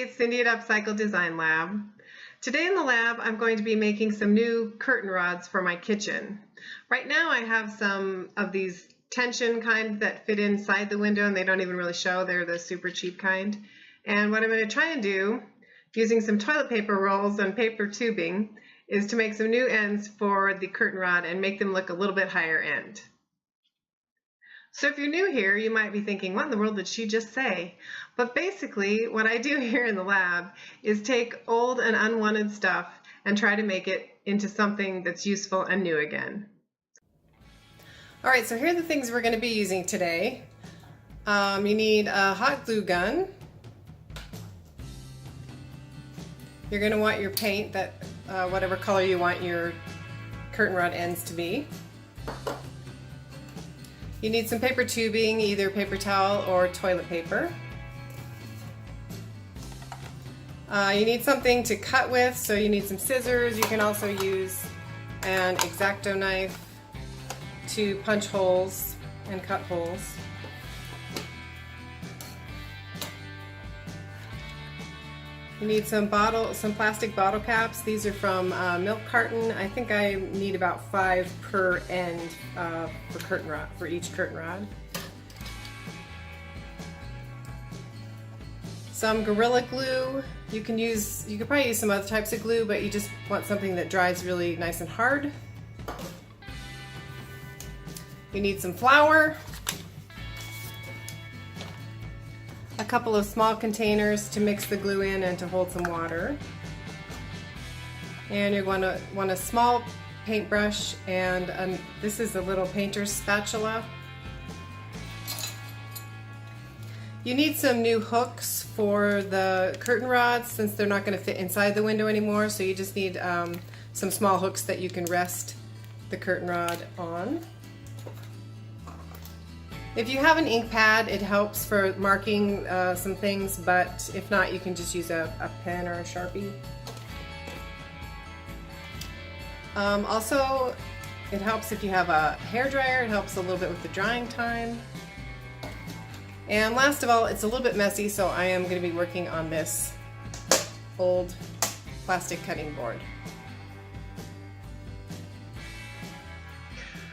it's Cindy at Upcycle Design Lab. Today in the lab I'm going to be making some new curtain rods for my kitchen. Right now I have some of these tension kind that fit inside the window and they don't even really show. They're the super cheap kind. And what I'm going to try and do, using some toilet paper rolls and paper tubing, is to make some new ends for the curtain rod and make them look a little bit higher end. So if you're new here, you might be thinking, what in the world did she just say? But basically, what I do here in the lab is take old and unwanted stuff and try to make it into something that's useful and new again. All right, so here are the things we're going to be using today. You need a hot glue gun. You're going to want your paint, that whatever color you want your curtain rod ends to be. You need some paper tubing, either paper towel or toilet paper. You need something to cut with, so you need some scissors. You can also use an X-Acto knife to punch holes and cut holes. You need some plastic bottle caps. These are from milk carton. I think I need about 5 per end for each curtain rod. Some Gorilla Glue. You could probably use some other types of glue, but you just want something that dries really nice and hard. You need some flour. A couple of small containers to mix the glue in and to hold some water. And you're going to want a small paintbrush, and this is a little painter's spatula. You need some new hooks for the curtain rods since they're not going to fit inside the window anymore, so you just need some small hooks that you can rest the curtain rod on. If you have an ink pad, it helps for marking some things, but if not, you can just use a pen or a Sharpie. Also, it helps if you have a hairdryer. It helps a little bit with the drying time. And last of all, it's a little bit messy, so I am going to be working on this old plastic cutting board.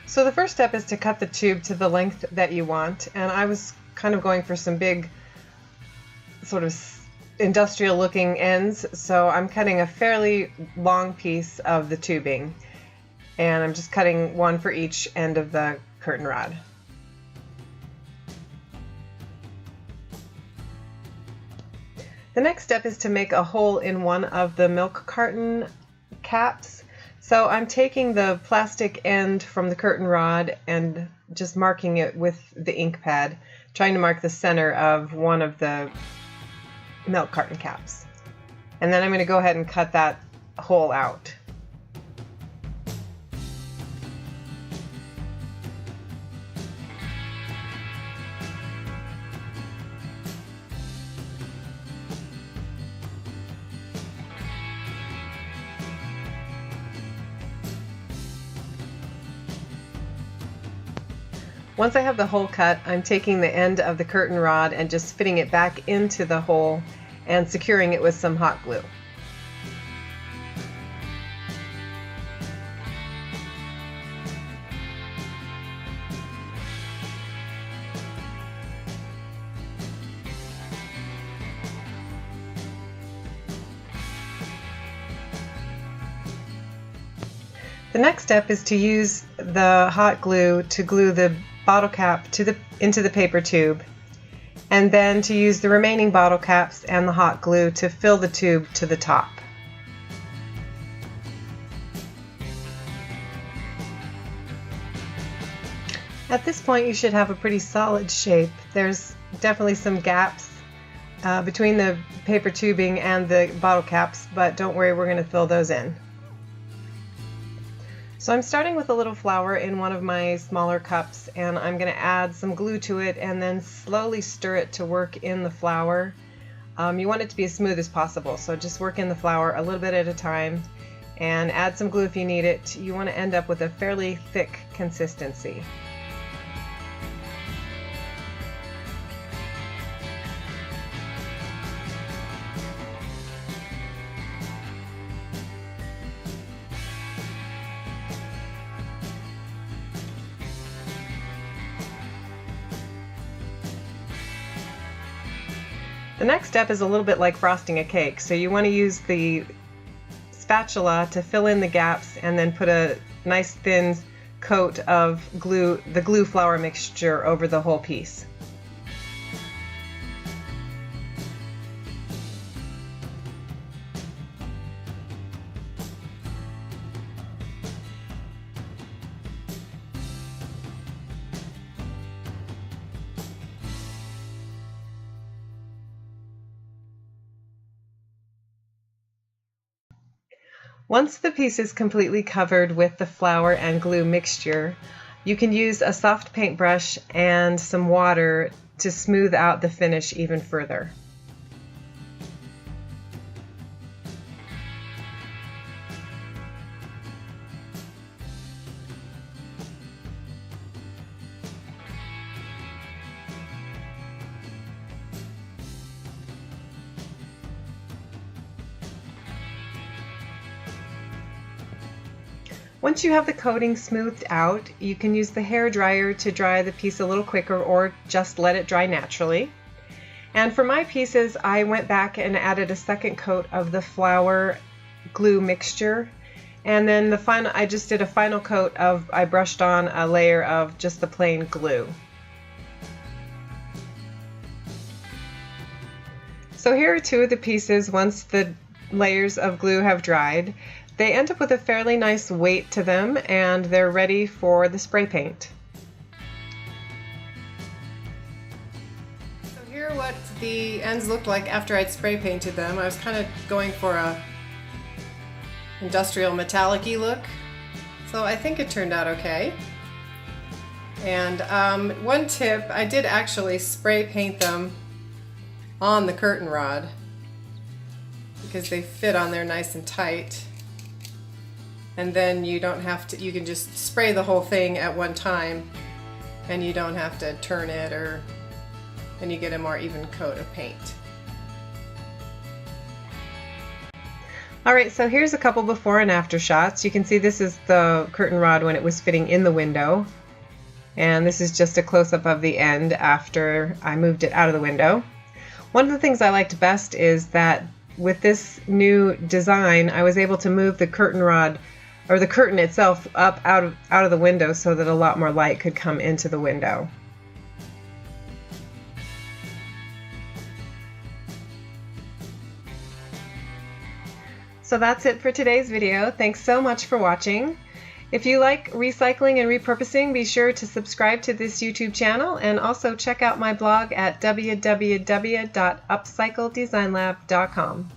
So the first step is to cut the tube to the length that you want, and I was kind of going for some big sort of industrial looking ends, so I'm cutting a fairly long piece of the tubing, and I'm just cutting one for each end of the curtain rod. The next step is to make a hole in one of the milk carton caps. So I'm taking the plastic end from the curtain rod and just marking it with the ink pad, trying to mark the center of one of the milk carton caps. And then I'm going to go ahead and cut that hole out. Once I have the hole cut, I'm taking the end of the curtain rod and just fitting it back into the hole and securing it with some hot glue. The next step is to use the hot glue to glue the bottle cap into the paper tube, and then to use the remaining bottle caps and the hot glue to fill the tube to the top. At this point you should have a pretty solid shape. There's definitely some gaps between the paper tubing and the bottle caps, but don't worry, we're going to fill those in. So I'm starting with a little flour in one of my smaller cups, and I'm going to add some glue to it and then slowly stir it to work in the flour. You want it to be as smooth as possible, so just work in the flour a little bit at a time and add some glue if you need it. You want to end up with a fairly thick consistency. The next step is a little bit like frosting a cake, so you want to use the spatula to fill in the gaps and then put a nice thin coat of glue, the glue flour mixture, over the whole piece. Once the piece is completely covered with the flour and glue mixture, you can use a soft paintbrush and some water to smooth out the finish even further. Once you have the coating smoothed out, you can use the hair dryer to dry the piece a little quicker, or just let it dry naturally. And for my pieces, I went back and added a second coat of the flour glue mixture, and then I just did a final coat of, I brushed on a layer of just the plain glue. So here are two of the pieces. Once the layers of glue have dried, they end up with a fairly nice weight to them, and they're ready for the spray paint. So here are what the ends looked like after I'd spray painted them. I was kind of going for a industrial metallic-y look, so I think it turned out okay. And one tip, I did actually spray paint them on the curtain rod because they fit on there nice and tight. And then you don't have to, you can just spray the whole thing at one time and you don't have to turn it, and you get a more even coat of paint. Alright, so here's a couple before and after shots. You can see this is the curtain rod when it was fitting in the window, and this is just a close-up of the end after I moved it out of the window. One of the things I liked best is that with this new design, I was able to move the curtain rod, or the curtain itself, up out of the window so that a lot more light could come into the window. So that's it for today's video. Thanks so much for watching. If you like recycling and repurposing, be sure to subscribe to this YouTube channel, and also check out my blog at www.upcycledesignlab.com.